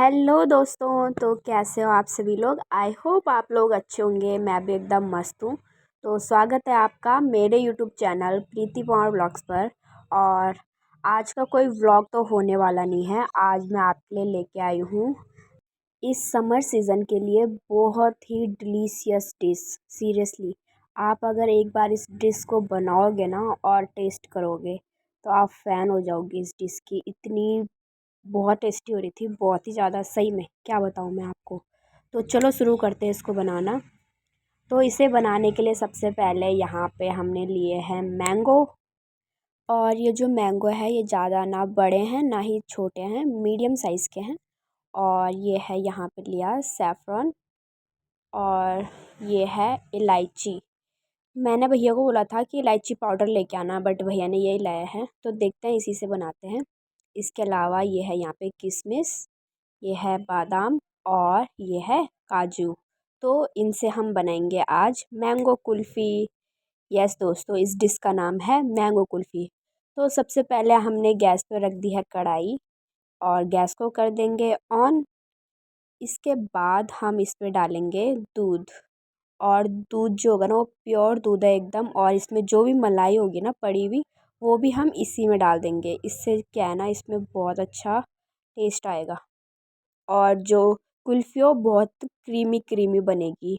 Hello दोस्तों। तो कैसे हो आप सभी लोग। आई होप आप लोग अच्छे होंगे। मैं भी एकदम मस्त हूँ। तो स्वागत है आपका मेरे यूट्यूब चैनल प्रीति पवार व्लॉग्स पर। और आज का कोई व्लॉग तो होने वाला नहीं है। आज मैं आपके लिए लेके आई हूँ इस समर सीज़न के लिए बहुत ही डिलीशियस डिश। सीरियसली आप अगर एक बार इस डिश को बनाओगे ना और टेस्ट करोगे तो आप फ़ैन हो जाओगे इस डिश की। इतनी बहुत टेस्टी हो रही थी, बहुत ही ज़्यादा। सही में क्या बताऊँ मैं आपको। तो चलो शुरू करते हैं इसको बनाना। तो इसे बनाने के लिए सबसे पहले यहाँ पे हमने लिए हैं मैंगो। और ये जो मैंगो है ये ज़्यादा ना बड़े हैं ना ही छोटे हैं, मीडियम साइज़ के हैं। और ये है यहाँ पे लिया सैफ़रन। और ये है इलायची। मैंने भैया को बोला था कि इलायची पाउडर लेके आना, बट भैया ने यही लाया है। तो देखते हैं इसी से बनाते हैं। इसके अलावा ये है यहाँ पे किशमिश, ये है बादाम और ये है काजू। तो इनसे हम बनाएंगे आज मैंगो कुल्फ़ी। यस दोस्तों, इस डिश का नाम है मैंगो कुल्फ़ी। तो सबसे पहले हमने गैस पे रख दी है कढ़ाई और गैस को कर देंगे ऑन। इसके बाद हम इस पे डालेंगे दूध। और दूध जो होगा ना वो प्योर दूध है एकदम। और इसमें जो भी मलाई होगी ना पड़ी हुई वो भी हम इसी में डाल देंगे। इससे क्या है ना, इसमें बहुत अच्छा टेस्ट आएगा और जो कुल्फ़ी हो बहुत क्रीमी क्रीमी बनेगी।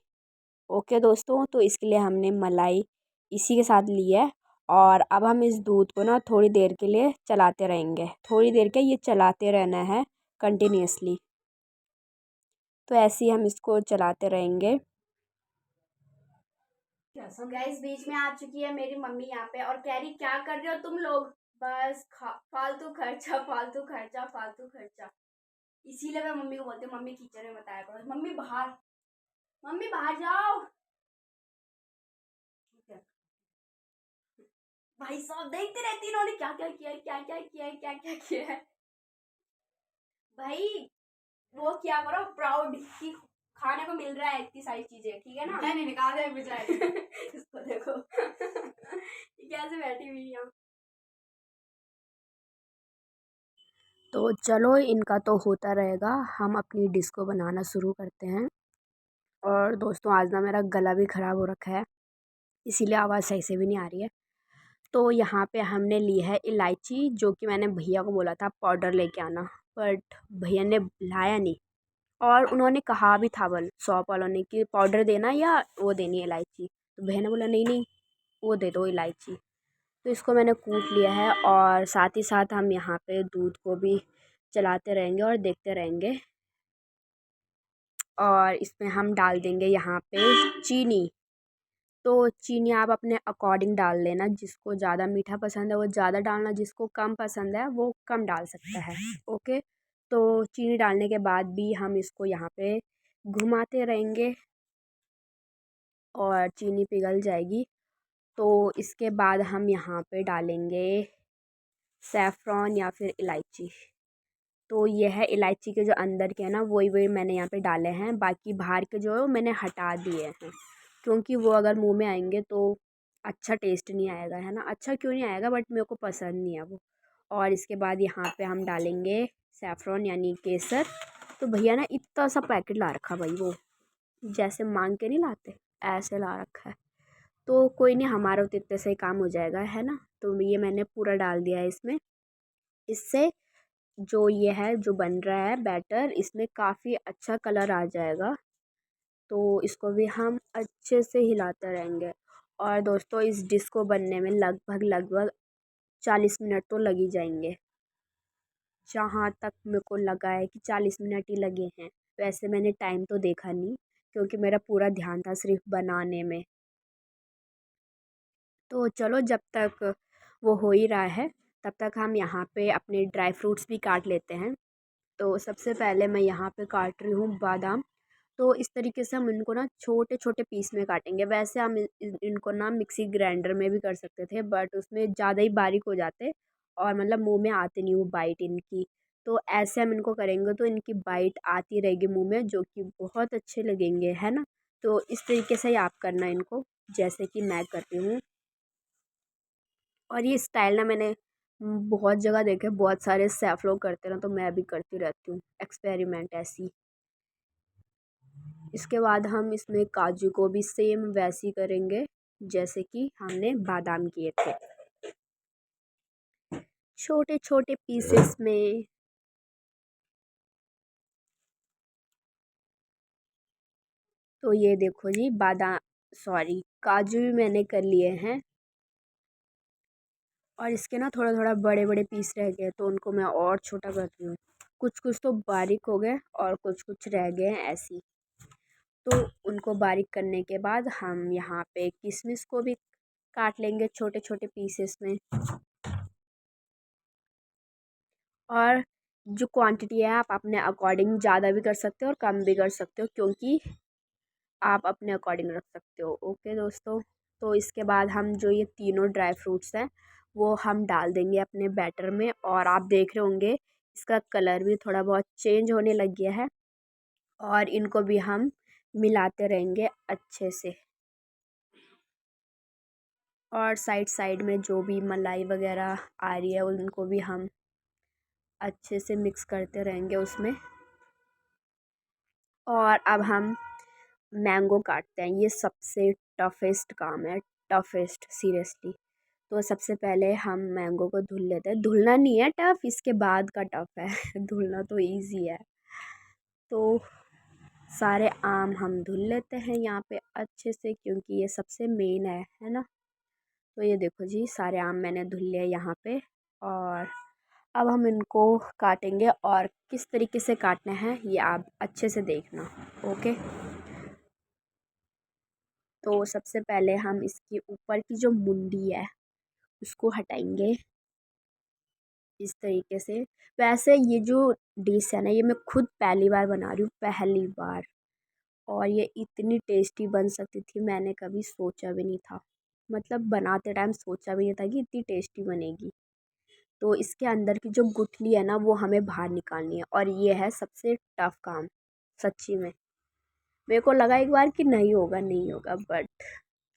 ओके दोस्तों, तो इसके लिए हमने मलाई इसी के साथ ली है। और अब हम इस दूध को ना थोड़ी देर के लिए चलाते रहेंगे। थोड़ी देर के ये चलाते रहना है कंटिन्यूअसली। तो ऐसे ही हम इसको चलाते रहेंगे। गाइस बीच में आ चुकी है मेरी मम्मी यहाँ पे और कह रही क्या कर रहे हो तुम लोग। बस फालतू खर्चा फालतू खर्चा फालतू खर्चा। इसीलिए मैं मम्मी को बोलती हूँ मम्मी किचन में बताया करो। मम्मी बाहर जाओ। भाई साहब देखते रहती है इन्होंने क्या क्या किया है, क्या क्या किया है, क्या क्या किया है। भाई वो क्या करो, प्राउड की खाने को मिल रहा है इतनी सारी चीजें, ठीक है ना। नहीं निकाल दे बेचारी। इसको देखो। ये कैसे बैठी हुई है। तो चलो इनका तो होता रहेगा, हम अपनी डिश को बनाना शुरू करते हैं। और दोस्तों आज ना मेरा गला भी ख़राब हो रखा है, इसीलिए आवाज़ सही से भी नहीं आ रही है। तो यहाँ पे हमने ली है इलायची, जो कि मैंने भैया को बोला था पाउडर लेके आना, बट भैया ने लाया नहीं। और उन्होंने कहा भी था शॉप वालों ने कि पाउडर देना या वो देनी है इलायची। तो भैया ने बोला नहीं नहीं वो दे दो इलायची। तो इसको मैंने कूट लिया है और साथ ही साथ हम यहाँ पे दूध को भी चलाते रहेंगे और देखते रहेंगे। और इसमें हम डाल देंगे यहाँ पे चीनी। तो चीनी आप अपने अकॉर्डिंग डाल लेना, जिसको ज़्यादा मीठा पसंद है वो ज़्यादा डालना, जिसको कम पसंद है वो कम डाल सकता है। ओके, तो चीनी डालने के बाद भी हम इसको यहाँ पे घुमाते रहेंगे और चीनी पिघल जाएगी। तो इसके बाद हम यहाँ पे डालेंगे सैफ़रॉन या फिर इलायची। तो ये है इलायची के जो अंदर के हैं ना वही वही मैंने यहाँ पे डाले हैं, बाकी बाहर के जो है वो मैंने हटा दिए हैं। क्योंकि वो अगर मुंह में आएंगे तो अच्छा टेस्ट नहीं आएगा, है ना। अच्छा क्यों नहीं आएगा, बट मेरे को पसंद नहीं है वो। और इसके बाद यहाँ पे हम डालेंगे सैफ़रॉन यानी केसर। तो भैया ना इतना सा पैकेट ला रखा भाई, वो जैसे मांग के नहीं लाते ऐसे ला रखा है। तो कोई नहीं, हमारा तो इतने से ही काम हो जाएगा, है ना। तो ये मैंने पूरा डाल दिया है इसमें। इससे जो ये है जो बन रहा है बैटर, इसमें काफ़ी अच्छा कलर आ जाएगा। तो इसको भी हम अच्छे से हिलाते रहेंगे। और दोस्तों इस डिश को बनने में लगभग लगभग 40 मिनट तो लग ही जाएंगे। जहाँ तक मेरे को लगा है कि 40 मिनट ही लगे हैं। वैसे मैंने टाइम तो देखा नहीं, क्योंकि मेरा पूरा ध्यान था सिर्फ बनाने में। तो चलो जब तक वो हो ही रहा है तब तक हम यहाँ पे अपने ड्राई फ्रूट्स भी काट लेते हैं। तो सबसे पहले मैं यहाँ पे काट रही हूँ बादाम। तो इस तरीके से हम इनको ना छोटे छोटे पीस में काटेंगे। वैसे हम इनको ना मिक्सी ग्राइंडर में भी कर सकते थे, बट उसमें ज़्यादा ही बारीक हो जाते और मतलब मुंह में आते नहीं वो बाइट इनकी। तो ऐसे हम इनको करेंगे तो इनकी बाइट आती रहेगी मुंह में, जो कि बहुत अच्छे लगेंगे, है ना। तो इस तरीके से ही आप करना इनको, जैसे कि मैं करती हूँ। और ये स्टाइल ना मैंने बहुत जगह देखे, बहुत सारे शेफ लोग करते हैं ना, तो मैं भी करती रहती हूँ एक्सपेरिमेंट ऐसी। इसके बाद हम इसमें काजू को भी सेम वैसी करेंगे जैसे कि हमने बादाम किए थे, छोटे छोटे पीसेस में। तो ये देखो जी, बादाम सॉरी काजू भी मैंने कर लिए हैं, और इसके ना थोड़ा थोड़ा बड़े बड़े पीस रह गए, तो उनको मैं और छोटा कर रही हूँ। कुछ कुछ तो बारीक हो गए और कुछ कुछ रह गए हैं ऐसी। तो उनको बारीक करने के बाद हम यहाँ पे किशमिश को भी काट लेंगे छोटे छोटे पीसेस में। और जो क्वांटिटी है आप अपने अकॉर्डिंग ज़्यादा भी कर सकते हो और कम भी कर सकते हो, क्योंकि आप अपने अकॉर्डिंग रख सकते हो। ओके दोस्तों, तो इसके बाद हम जो ये तीनों ड्राई फ्रूट्स हैं वो हम डाल देंगे अपने बैटर में, और आप देख रहे होंगे इसका कलर भी थोड़ा बहुत चेंज होने लग गया है, और इनको भी हम मिलाते रहेंगे अच्छे से। और साइड साइड में जो भी मलाई वगैरह आ रही है उनको भी हम अच्छे से मिक्स करते रहेंगे उसमें। और अब हम मैंगो काटते हैं, ये सबसे टफेस्ट काम है, टफेस्ट सीरियसली। तो सबसे पहले हम मैंगो को धुल लेते हैं, धुलना नहीं है टफ, इसके बाद का टफ है धुलना तो इजी है। तो सारे आम हम धुल लेते हैं यहाँ पे अच्छे से, क्योंकि ये सबसे मेन है ना। तो ये देखो जी, सारे आम मैंने धुल लिए यहाँ पे। और अब हम इनको काटेंगे, और किस तरीके से काटना है ये आप अच्छे से देखना। ओके, तो सबसे पहले हम इसके ऊपर की जो मुंडी है उसको हटाएंगे इस तरीके से। वैसे ये जो डिश है ना, ये मैं खुद पहली बार बना रही हूँ, पहली बार, और ये इतनी टेस्टी बन सकती थी मैंने कभी सोचा भी नहीं था। मतलब बनाते टाइम सोचा भी नहीं था कि इतनी टेस्टी बनेगी। तो इसके अंदर की जो गुठली है ना वो हमें बाहर निकालनी है, और ये है सबसे टफ काम सच्ची में। मेरे को लगा एक बार कि नहीं होगा नहीं होगा, बट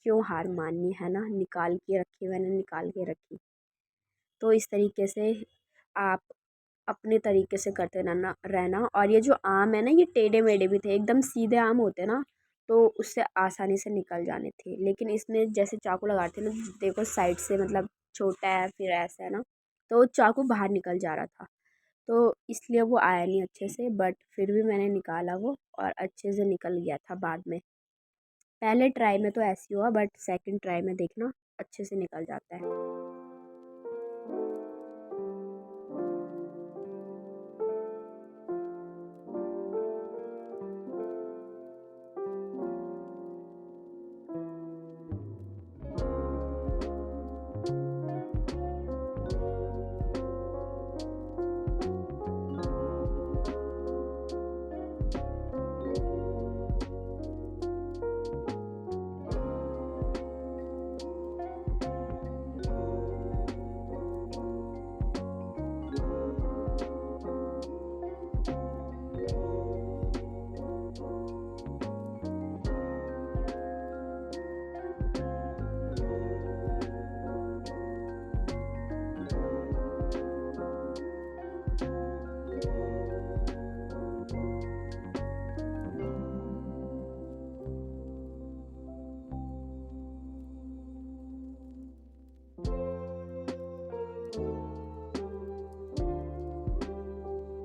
क्यों हार माननी है ना, निकाल के रखी, मैंने निकाल के रखी। तो इस तरीके से आप अपने तरीके से करते रहना। और ये जो आम है ना, ये टेढ़े मेढ़े भी थे, एकदम सीधे आम होते ना तो उससे आसानी से निकल जाने थे, लेकिन इसमें जैसे चाकू लगाते ना, देखो साइड से मतलब छोटा है फिर ऐसा है ना, तो चाकू बाहर निकल जा रहा था, तो इसलिए वो आया नहीं अच्छे से। बट फिर भी मैंने निकाला वो, और अच्छे से निकल गया था बाद में। पहले ट्राई में तो ऐसे ही हुआ, बट सेकंड ट्राई में देखना अच्छे से निकल जाता है।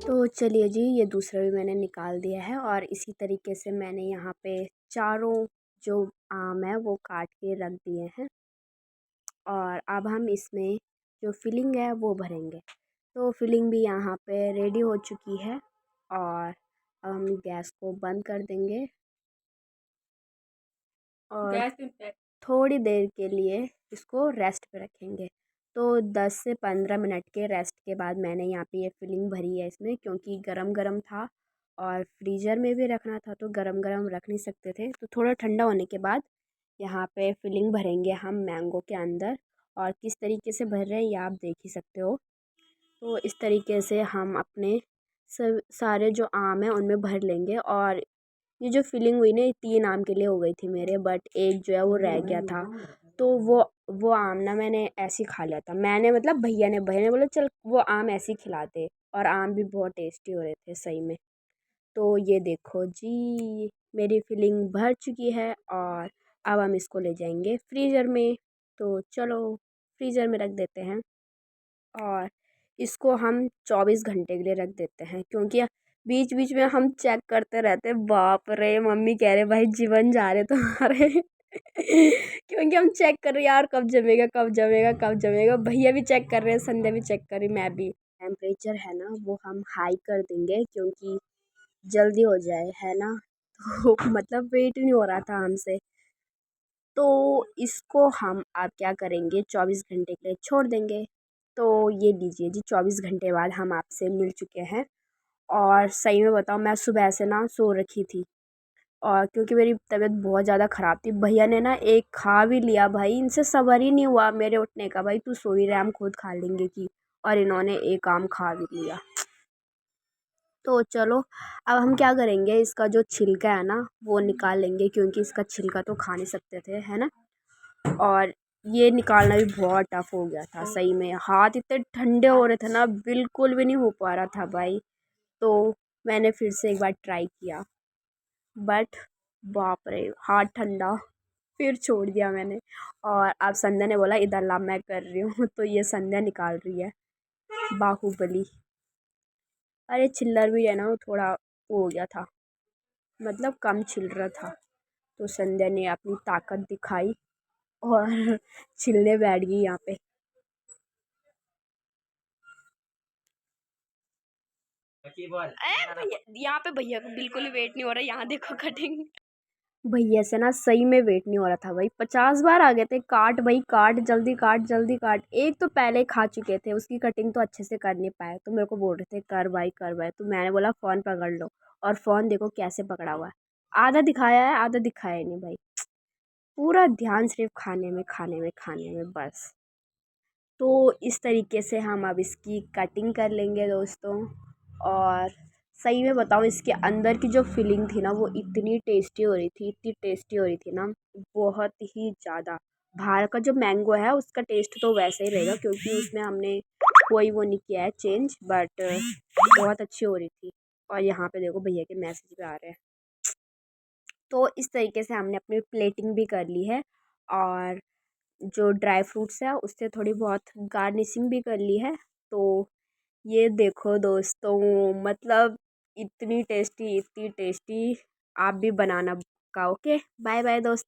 तो चलिए जी, ये दूसरा भी मैंने निकाल दिया है, और इसी तरीके से मैंने यहाँ पे चारों जो आम है वो काट के रख दिए हैं। और अब हम इसमें जो फिलिंग है वो भरेंगे। तो फिलिंग भी यहाँ पे रेडी हो चुकी है, और अब हम गैस को बंद कर देंगे, और थोड़ी देर के लिए इसको रेस्ट पे रखेंगे। तो 10 से 15 मिनट के रेस्ट के बाद मैंने यहाँ पे ये फिलिंग भरी है इसमें, क्योंकि गरम गरम था और फ्रीज़र में भी रखना था, तो गरम गरम रख नहीं सकते थे। तो थोड़ा ठंडा होने के बाद यहाँ पे फिलिंग भरेंगे हम मैंगो के अंदर, और किस तरीके से भर रहे हैं ये आप देख ही सकते हो। तो इस तरीके से हम अपने सब सारे जो आम हैं उनमें भर लेंगे। और ये जो फिलिंग हुई ना, ये 3 आम के लिए हो गई थी मेरे, बट एक जो है वो रह गया था, तो वो वो आम ना मैंने ऐसे ही खा लिया था, मैंने मतलब भैया ने बोला चल वो आम ऐसे ही खिलाते, और आम भी बहुत टेस्टी हो रहे थे सही में। तो ये देखो जी, मेरी फिलिंग भर चुकी है और अब हम इसको ले जाएंगे फ्रीज़र में। तो चलो फ्रीज़र में रख देते हैं, और इसको हम 24 घंटे के लिए रख देते हैं, क्योंकि बीच बीच में हम चेक करते रहते हैं। बाप रे, मम्मी कह रहे भाई जीवन जा रहे तुम्हारे क्योंकि हम चेक कर रहे हैं यार कब जमेगा कब जमेगा कब जमेगा। भैया भी चेक कर रहे हैं, संध्या भी चेक कर रही, मैं भी। टेम्परेचर है ना वो हम हाई कर देंगे, क्योंकि जल्दी हो जाए, है ना। तो मतलब वेट नहीं हो रहा था हमसे, तो इसको हम अब क्या करेंगे, 24 घंटे के लिए छोड़ देंगे। तो ये लीजिए जी, 24 घंटे बाद हम आपसे मिल चुके हैं। और सही में बताऊँ, मैं सुबह से ना सो रखी थी, और क्योंकि मेरी तबीयत बहुत ज़्यादा ख़राब थी। भैया ने ना एक खा भी लिया, भाई इनसे सब्र ही नहीं हुआ मेरे उठने का, भाई तू सो ही रहा, हम खुद खा लेंगे की। और इन्होंने एक आम खा भी लिया। तो चलो अब हम क्या करेंगे, इसका जो छिलका है ना वो निकाल लेंगे, क्योंकि इसका छिलका तो खा नहीं सकते थे, है ना। और ये निकालना भी बहुत टफ हो गया था सही में, हाथ इतने ठंडे हो रहे थे ना, बिल्कुल भी नहीं हो पा रहा था भाई। तो मैंने फिर से एक बार ट्राई किया, बट बाप रे हाथ ठंडा, फिर छोड़ दिया मैंने। और अब संध्या ने बोला इधर ला, मैं कर रही हूँ तो ये संध्या निकाल रही है बाहुबली। अरे चिल्लर भी है ना, वो थोड़ा वो हो गया था, मतलब कम छिल रहा था। तो संध्या ने अपनी ताकत दिखाई और छिलने बैठ गई यहाँ पे। भैया यहाँ पे भैया को बिल्कुल ही वेट नहीं हो रहा, यहाँ देखो कटिंग। भैया से ना सही में वेट नहीं हो रहा था भाई, 50 बार आ गए थे, काट भाई काट, जल्दी काट जल्दी काट। एक तो पहले खा चुके थे, उसकी कटिंग तो अच्छे से कर नहीं पाए, तो मेरे को बोल रहे थे कर भाई। तो मैंने बोला फ़ोन पकड़ लो, और फ़ोन देखो कैसे पकड़ा हुआ है, आधा दिखाया है आधा दिखाया नहीं भाई। पूरा ध्यान सिर्फ खाने में खाने में खाने में बस। तो इस तरीके से हम अब इसकी कटिंग कर लेंगे दोस्तों। और सही में बताऊँ, इसके अंदर की जो फिलिंग थी ना वो इतनी टेस्टी हो रही थी, इतनी टेस्टी हो रही थी ना, बहुत ही ज़्यादा। बाहर का जो मैंगो है उसका टेस्ट तो वैसे ही रहेगा, क्योंकि उसमें हमने कोई वो नहीं किया है चेंज, बट बहुत अच्छी हो रही थी। और यहाँ पे देखो भैया के मैसेज भी आ रहे हैं। तो इस तरीके से हमने अपनी प्लेटिंग भी कर ली है, और जो ड्राई फ्रूट्स है उससे थोड़ी बहुत गार्निशिंग भी कर ली है। तो ये देखो दोस्तों, मतलब इतनी टेस्टी इतनी टेस्टी, आप भी बनाना का। ओके, बाय बाय दोस्तों।